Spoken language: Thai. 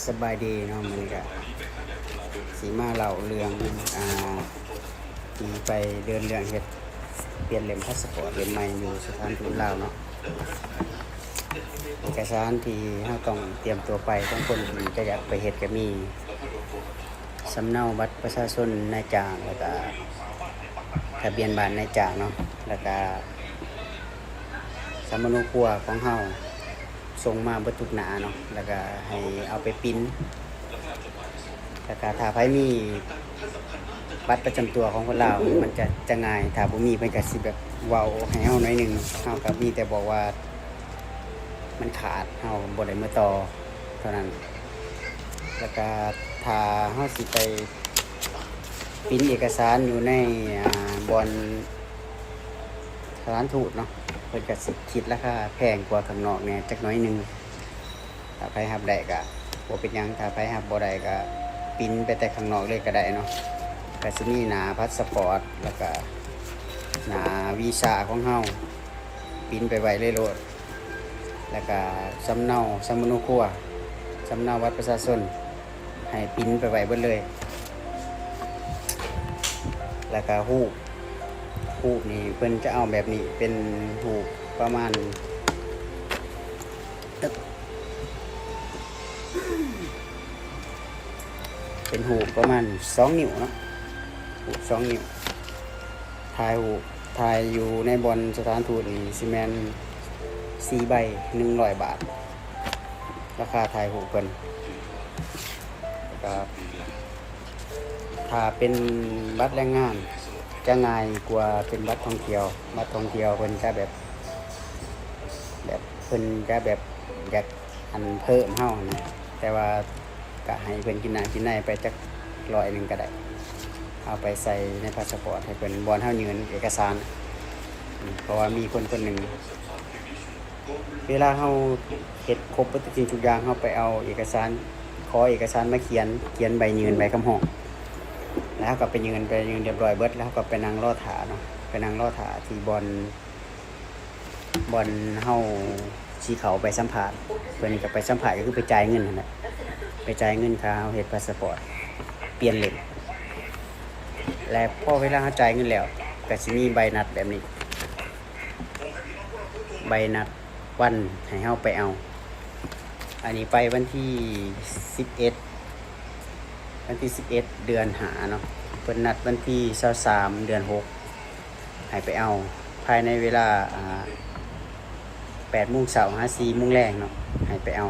สบายดีเนาะมันก็สีมาเล่าเรื่องที่ไปเดินเรื่องเฮ็ดเปลี่ยนเล่มพาสปอร์ตเล่มใหม่อยู่สถานทูตลาวเนาะเอกสารที่เราต้องเตรียมตัวไปของคนที่จะอยากไปเฮ็ดก็มีสำเนาบัตรประชาชนนายจ้างแล้วก็ทะเบียนบ้านนายจ้างเนาะแล้วก็สำเนาครัวของเฮาส่งมาเบิดทุกหน้าเนาะแล้วก็ให้เอาไปพิมพ์แล้วก็ถ้าใครมีบัตรประจำตัวของคนลาวมันจะง่ายถ้าบ่มีเพิ่นก็สิแบบเว้าให้เฮาหน่อยหนึงเฮาก็มีแต่บอกว่ามันขาดเฮาบ่ได้มาต่อเท่านั้นแล้วก็ถ้าเฮาสิไปพิมพ์เอกสารอยู่ในบอนสถานทูตเนาะเพิ่นก็สิคิดราคาแพงกว่าข้างนอกแหน่จักหน่อยหนึงถ้าใครรับได้ก็บ่เป็นหยังถ้าใครรับบ่ได้ก็พิมพ์ไปแต่ข้างนอกเลยก็ได้เนาะก็สิมีหน้าพาสปอร์ตแล้วก็หน้าวีซ่าของเฮาพิมพ์ไปไว้เลยโลดแล้วก็สำเนาครัวสำเนาบัตรประชาชนให้พิมพ์ไปไว้เบิดเลยแล้วก็รูปนี่เพิ่นจะเอาแบบนี้เป็นรูปประมาณเป็นรูปประมาณ2 นิ้วเนาะรูป2 นิ้วถ่ายอยู่ในบอนสถานทูตนี่สิแม่น4 ใบ100 บาทราคาถ่ายรูปเพิ่นก็ถ้าเป็นบัตรแรงงานจะง่ายกว่าเป็นบัตรท่องเที่ยวเพิ่นจะแบบเพิ่นจะแบบอยากอันเพิ่มเฮานะแต่ว่าก็ให้เพิ่นกินน้ำกินในไปจัก100 นึงก็ได้เอาไปใส่ในพาสปอร์ตให้เพิ่นบ่อนเฮายืนเอกสารเพราะว่ามีคนหนึ่งเวลาเฮาเฮ็ดครบทุกสิ่งทุกอย่างเฮาไปเอาเอกสารขอเอกสารมาเขียนใบยืนใบคำร้องแล้วก็ไปยืนเรียบร้อยเบิดแล้วก็ไปนั่งรอถาเนาะไปนั่งรอถาที่บอนเฮาสิเข้าไปสัมภาษณ์เพิ่นก็ไปสัมภาษณ์ก็คือไปจ่ายเงินนั่นแหละไปจ่ายเงินค่าเฮาเฮ็ดพาสปอร์ตเปลี่ยนเล่มและพอเวลาเฮาจ่ายเงินแล้วก็สิมีใบนัดแบบนี้ใบนัดวันให้เฮาไปเอาอันนี้ไปวันที่11เดือน5เนาะเพิ่นนัดวันที่23เดือน6ให้ไปเอาภายในเวลา8 โมงเช้า 4 โมงแลงเนาะให้ไปเอา